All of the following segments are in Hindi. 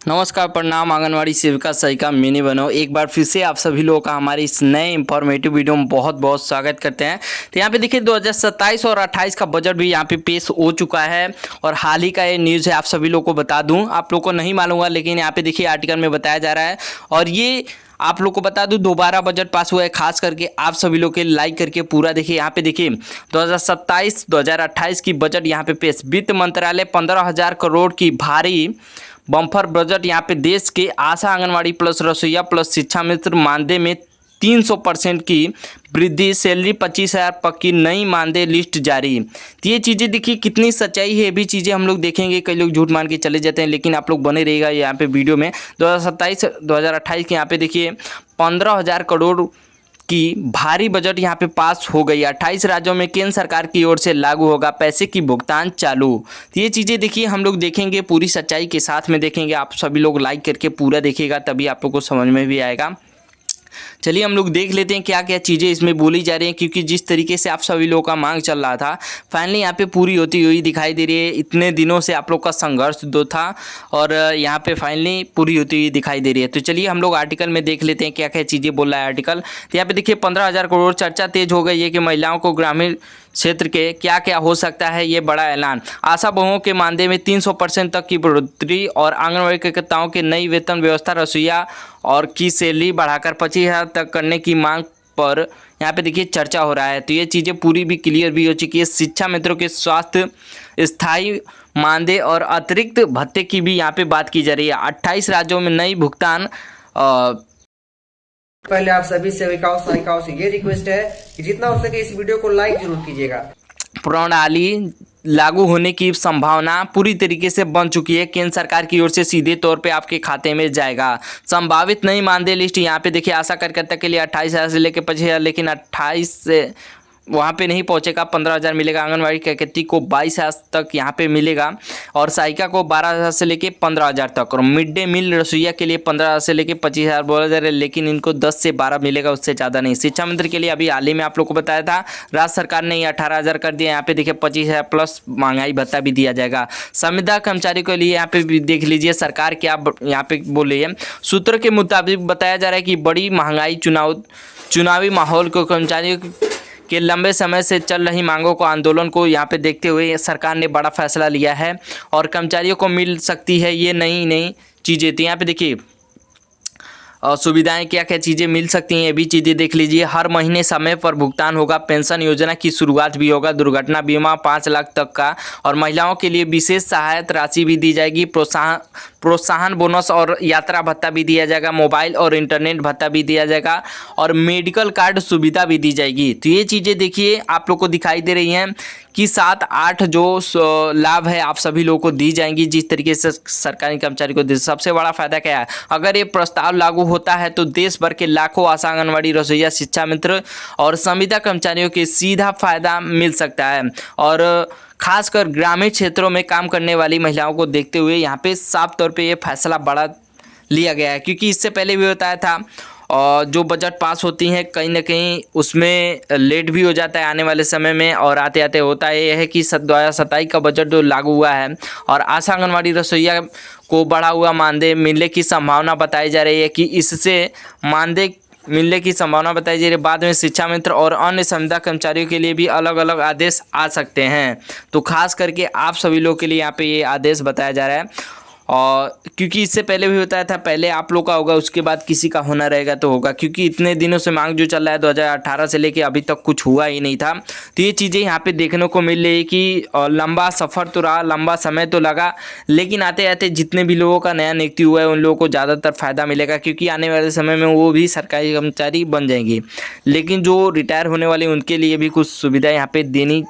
नमस्कार, प्रणाम। आंगनवाड़ी सेविका सहायिका मिनी बनो एक बार फिर से आप सभी लोगों का हमारे इस नए इंफॉर्मेटिव वीडियो में बहुत बहुत स्वागत करते हैं। तो यहाँ पे देखिए 2027 और 28 का बजट भी यहाँ पे पेश हो चुका है और हाल ही का ये न्यूज़ है। आप सभी लोगों को बता दूं, आप लोग को नहीं मालूम होगा लेकिन यहाँ पे देखिए आर्टिकल में बताया जा रहा है और ये आप लोग को बता दूं दोबारा बजट पास हुआ है। खास करके आप सभी लोग के लाइक करके पूरा देखिए। यहाँ पे देखिए 2027-2028 की बजट यहाँ पे पेश। वित्त मंत्रालय 15,000 करोड़ की भारी बम्पर बजट यहाँ पे देश के आशा आंगनवाड़ी प्लस रसोईया प्लस शिक्षा मित्र मानदेय में 300% की वृद्धि, सैलरी 25,000 पक्की, नई मानदेय लिस्ट जारी। तो ये चीज़ें देखिए कितनी सच्चाई है, ये भी चीज़ें हम लोग देखेंगे। कई लोग झूठ मान के चले जाते हैं लेकिन आप लोग बने रहेगा यहाँ पे वीडियो में। 2027-2028 के यहाँ पे देखिए 15,000 करोड़ की भारी बजट यहाँ पे पास हो गई। 28 राज्यों में केंद्र सरकार की ओर से लागू होगा, पैसे की भुगतान चालू। तो ये चीज़ें देखिए हम लोग देखेंगे, पूरी सच्चाई के साथ में देखेंगे। आप सभी लोग लाइक करके पूरा देखिएगा तभी आप लोग को समझ में भी आएगा। चलिए हम लोग देख लेते हैं क्या क्या चीज़ें इसमें बोली जा रही हैं, क्योंकि जिस तरीके से आप सभी लोगों का मांग चल रहा था फाइनली यहाँ पे पूरी होती हुई दिखाई दे रही है। इतने दिनों से आप लोग का संघर्ष दो था और यहाँ पे फाइनली पूरी होती हुई दिखाई दे रही है। तो चलिए हम लोग आर्टिकल में देख लेते हैं क्या क्या चीज़ें बोल रहा है आर्टिकल। तो यहाँ पे देखिए 15,000 करोड़, चर्चा तेज हो गई है कि महिलाओं को ग्रामीण क्षेत्र के क्या क्या हो सकता है, ये बड़ा ऐलान। आशा बहुओं के मानदेय में 300% तक की बढ़ोतरी और आंगनबाड़ी कार्यकर्ताओं के नई वेतन व्यवस्था, रसोईया और की सैलरी बढ़ाकर 25,000 तक करने की मांग पर यहाँ पे देखिए चर्चा हो रहा है। तो ये चीज़ें पूरी भी क्लियर भी हो चुकी है। शिक्षा मित्रों के स्वास्थ्य, स्थायी मानदेय और अतिरिक्त भत्ते की भी यहाँ पे बात की जा रही है। 28 राज्यों में नई भुगतान पहले आप सभी सेविकाओं सहायिकाओं से ये रिक्वेस्ट है कि जितना हो सके इस वीडियो को लाइक जरूर कीजिएगा। प्रणाली लागू होने की संभावना पूरी तरीके से बन चुकी है। केंद्र सरकार की ओर से सीधे तौर पे आपके खाते में जाएगा। संभावित नई मानदेय लिस्ट यहाँ पे देखिए आशा कार्यकर्ता के लिए 28,000 से लेकर 25,000, लेकिन 28 से वहाँ पे नहीं पहुँचेगा, 15,000 मिलेगा। आंगनबाड़ी कार्यकर्ती को 22,000 तक यहाँ पे मिलेगा और सहायिका को 12,000 से लेके 15,000 तक। और मिड डे मील रसोईया के लिए 15,000 से लेके 25,000 बोला जा रहा है, लेकिन इनको 10 से 12 मिलेगा, उससे ज़्यादा नहीं। शिक्षा मंत्री के लिए अभी हाल ही में आप लोग को बताया था राज्य सरकार ने ये 18,000 कर दिया। यहाँ पे देखिए 25,000 प्लस महंगाई भत्ता भी दिया जाएगा। संविदा कर्मचारी के लिए यहाँ पे भी देख लीजिए सरकार क्या यहाँ पे बोल रही है। सूत्रों के मुताबिक बताया जा रहा है कि बड़ी महंगाई, चुनावी माहौल को, कर्मचारियों के लंबे समय से चल रही मांगों को, आंदोलन को यहाँ पे देखते हुए सरकार ने बड़ा फैसला लिया है और कर्मचारियों को मिल सकती है ये नई नई चीज़ें। तो यहाँ पे देखिए सुविधाएं क्या क्या चीज़ें मिल सकती हैं, ये भी चीज़ें देख लीजिए। हर महीने समय पर भुगतान होगा, पेंशन योजना की शुरुआत भी होगा, दुर्घटना बीमा 5 लाख तक का और महिलाओं के लिए विशेष सहायता राशि भी दी जाएगी। प्रोत्साहन बोनस और यात्रा भत्ता भी दिया जाएगा। मोबाइल और इंटरनेट भत्ता भी दिया जाएगा और मेडिकल कार्ड सुविधा भी दी जाएगी। तो ये चीज़ें देखिए आप लोग को दिखाई दे रही हैं कि 7-8 जो लाभ है आप सभी लोगों को दी जाएंगी, जिस तरीके से सरकारी कर्मचारी को दी। सबसे बड़ा फायदा क्या है, अगर ये प्रस्ताव लागू होता है तो देश भर के लाखों आशा, आंगनबाड़ी, रसोईया, शिक्षा मित्र और संविदा कर्मचारियों के सीधा फायदा मिल सकता है। और खासकर ग्रामीण क्षेत्रों में काम करने वाली महिलाओं को देखते हुए यहाँ पे साफ तौर पे ये फैसला बड़ा लिया गया है, क्योंकि इससे पहले भी बताया था और जो बजट पास होती हैं कहीं ना कहीं उसमें लेट भी हो जाता है आने वाले समय में। और आते आते होता है यह है कि 2027 का बजट जो लागू हुआ है और आशा, आंगनबाड़ी, रसोईया को बढ़ा हुआ मानदेय मिलने की संभावना बताई जा रही है कि इससे मानदेय मिलने की संभावना बताई जा रही है। बाद में शिक्षा मित्र और अन्य संविदा कर्मचारियों के लिए भी अलग अलग आदेश आ सकते हैं। तो खास करके आप सभी लोग के लिए यहाँ पे ये आदेश बताया जा रहा है और क्योंकि इससे पहले भी बताया था, पहले आप लोग का होगा उसके बाद किसी का होना रहेगा तो होगा, क्योंकि इतने दिनों से मांग जो चल रहा है 2018 से लेके अभी तक कुछ हुआ ही नहीं था। तो ये चीज़ें यहाँ पे देखने को मिल रही है कि लंबा सफ़र तो रहा, लंबा समय तो लगा, लेकिन आते आते जितने भी लोगों का नया नियुक्ति हुआ है उन लोगों को ज़्यादातर फ़ायदा मिलेगा, क्योंकि आने वाले समय में वो भी सरकारी कर्मचारी बन जाएंगे। लेकिन जो रिटायर होने वाले उनके लिए भी कुछ सुविधा यहाँ पर देनी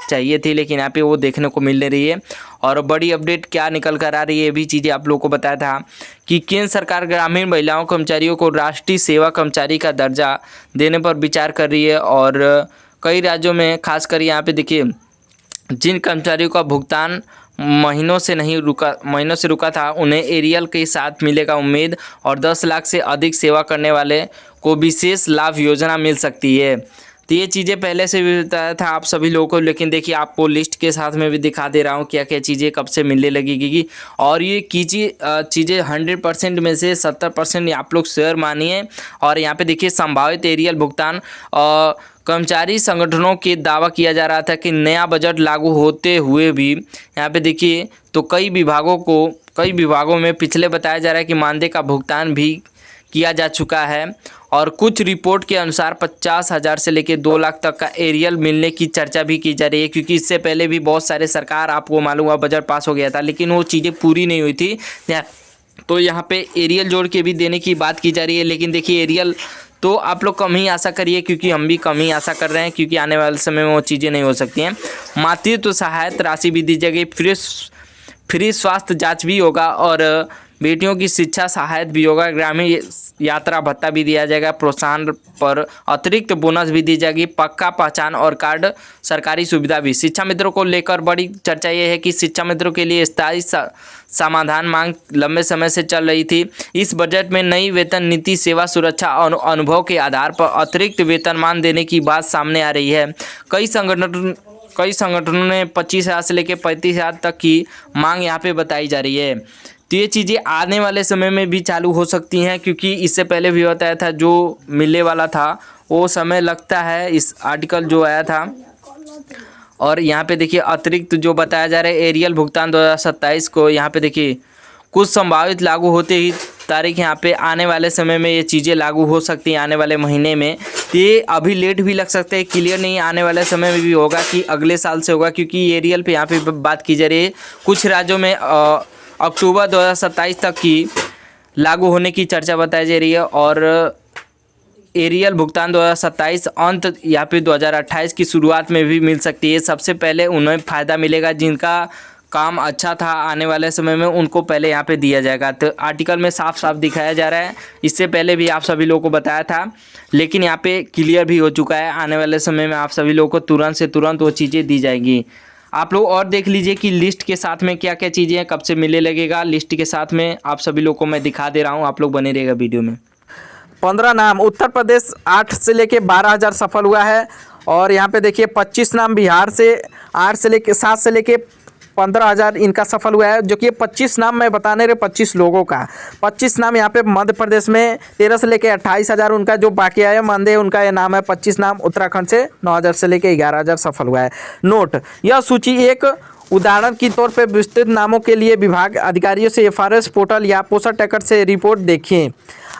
चाहिए थी, लेकिन यहाँ पे वो देखने को मिल रही है। और बड़ी अपडेट क्या निकल कर आ रही है, ये भी चीज़ें आप लोगों को बताया था कि केंद्र सरकार ग्रामीण महिलाओं कर्मचारियों को राष्ट्रीय सेवा कर्मचारी का दर्जा देने पर विचार कर रही है। और कई राज्यों में खासकर यहाँ पे देखिए जिन कर्मचारियों का भुगतान महीनों से रुका था उन्हें एरियल के साथ मिलेगा उम्मीद। और 10 लाख से अधिक सेवा करने वाले को विशेष लाभ योजना मिल सकती है। तो ये चीज़ें पहले से भी बताया था आप सभी लोगों को, लेकिन देखिए आपको लिस्ट के साथ में भी दिखा दे रहा हूँ क्या क्या चीज़ें कब से मिलने लगेगी। और ये चीज़ें 100% में से 70% आप लोग शेयर मानिए। और यहाँ पे देखिए संभावित एरियल भुगतान कर्मचारी संगठनों के दावा किया जा रहा था कि नया बजट लागू होते हुए भी यहाँ पे देखिए तो कई विभागों में पिछले बताया जा रहा है कि मानदेय का भुगतान भी किया जा चुका है। और कुछ रिपोर्ट के अनुसार 50,000 से लेकर 2 लाख तक का एरियल मिलने की चर्चा भी की जा रही है, क्योंकि इससे पहले भी बहुत सारे सरकार आपको मालूम हुआ बजट पास हो गया था लेकिन वो चीज़ें पूरी नहीं हुई थी। तो यहाँ पे एरियल जोड़ के भी देने की बात की जा रही है। लेकिन देखिए एरियल तो आप लोग कम ही आशा करिए, क्योंकि हम भी कम ही आशा कर रहे हैं, क्योंकि आने वाले समय में वो चीज़ें नहीं हो सकती हैं। मातृत्व सहायता राशि भी दी जाएगी, फ्री स्वास्थ्य जांच भी होगा और बेटियों की शिक्षा सहायता भी होगा। ग्रामीण यात्रा भत्ता भी दिया जाएगा, प्रोत्साहन पर अतिरिक्त बोनस भी दी जाएगी, पक्का पहचान और कार्ड सरकारी सुविधा भी। शिक्षा मित्रों को लेकर बड़ी चर्चा ये है कि शिक्षा मित्रों के लिए स्थायी समाधान मांग लंबे समय से चल रही थी। इस बजट में नई वेतन नीति, सेवा सुरक्षा और अनुभव के आधार पर अतिरिक्त वेतनमान देने की बात सामने आ रही है। कई संगठनों ने 25,000 से लेकर 35,000 तक की मांग यहाँ पे बताई जा रही है। तो ये चीज़ें आने वाले समय में भी चालू हो सकती हैं, क्योंकि इससे पहले भी बताया था जो मिलने वाला था वो समय लगता है, इस आर्टिकल जो आया था। और यहाँ पे देखिए अतिरिक्त जो बताया जा रहा है एरियल भुगतान 2027 को, यहाँ पे देखिए कुछ संभावित लागू होते ही तारीख यहाँ पे आने वाले समय में ये चीज़ें लागू हो सकती हैं आने वाले महीने में। ये अभी लेट भी लग सकते हैं, क्लियर नहीं आने वाले समय में भी होगा कि अगले साल से होगा, क्योंकि एरियल पे यहाँ पे बात की जा रही है। कुछ राज्यों में अक्टूबर 2027 तक की लागू होने की चर्चा बताई जा रही है और एरियल भुगतान 2027 अंत या फिर 2028 की शुरुआत में भी मिल सकती है। सबसे पहले उन्हें फ़ायदा मिलेगा जिनका काम अच्छा था, आने वाले समय में उनको पहले यहाँ पे दिया जाएगा। तो आर्टिकल में साफ साफ दिखाया जा रहा है, इससे पहले भी आप सभी लोगों को बताया था, लेकिन यहाँ पे क्लियर भी हो चुका है। आने वाले समय में आप सभी लोगों को तुरंत से तुरंत वो चीज़ें दी जाएंगी। आप लोग और देख लीजिए कि लिस्ट के साथ में क्या क्या चीज़ें हैं, कब से मिलने लगेगा। लिस्ट के साथ में आप सभी लोगों को मैं दिखा दे रहा हूँ, आप लोग बने रहेगा वीडियो में। 15 नाम उत्तर प्रदेश 8 से लेके 12,000 सफल हुआ है। और यहाँ पे देखिए 25 नाम बिहार से 7 से लेके 15,000 इनका सफल हुआ है, जो कि 25 नाम मैं बताने रहे 25 लोगों का। 25 नाम यहाँ पे मध्य प्रदेश में 13 से लेके 28,000 उनका जो बाकी है मानदेय उनका ये नाम है। 25 नाम उत्तराखंड से 9,000 से लेके 11,000 सफल हुआ है। नोट, यह सूची एक उदाहरण के तौर पर विस्तृत नामों के लिए विभाग अधिकारियों से FRS पोर्टल या पोस्टल ट्रैकर से रिपोर्ट देखें।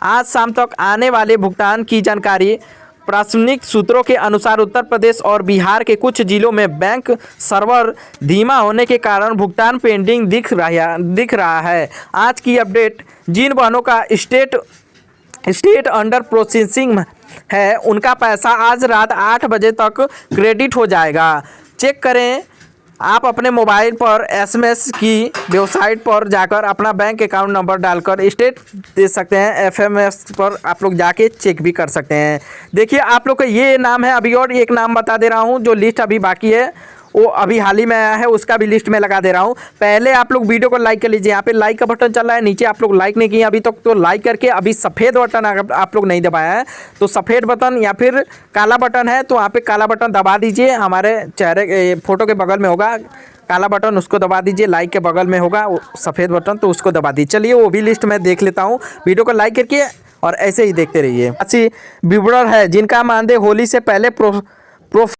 आज शाम तक आने वाले भुगतान की जानकारी। प्राथमिक सूत्रों के अनुसार उत्तर प्रदेश और बिहार के कुछ जिलों में बैंक सर्वर धीमा होने के कारण भुगतान पेंडिंग दिख रहा है। आज की अपडेट, जिन बहनों का स्टेट अंडर प्रोसेसिंग है उनका पैसा आज रात 8 बजे तक क्रेडिट हो जाएगा। चेक करें, आप अपने मोबाइल पर SMS की वेबसाइट पर जाकर अपना बैंक अकाउंट नंबर डालकर स्टेट दे सकते हैं। FMS पर आप लोग जाके चेक भी कर सकते हैं। देखिए आप लोग का ये नाम है। अभी और एक नाम बता दे रहा हूँ, जो लिस्ट अभी बाकी है वो अभी हाल ही में आया है, उसका भी लिस्ट में लगा दे रहा हूँ। पहले आप लोग वीडियो को लाइक कर लीजिए, यहाँ पे लाइक का बटन चल रहा है, नीचे आप लोग लाइक नहीं किए अभी तक तो लाइक करके, अभी सफ़ेद बटन अगर आप लोग नहीं दबाया है तो सफ़ेद बटन या फिर काला बटन है तो वहाँ पे काला बटन दबा दीजिए। हमारे चेहरे फोटो के बगल में होगा काला बटन, उसको दबा दीजिए। लाइक के बगल में होगा सफ़ेद बटन, तो उसको दबा दीजिए। चलिए वो भी लिस्ट में देख लेता हूँ, वीडियो को लाइक करके और ऐसे ही देखते रहिए। अच्छी विवरण है जिनका मानदेय होली से पहले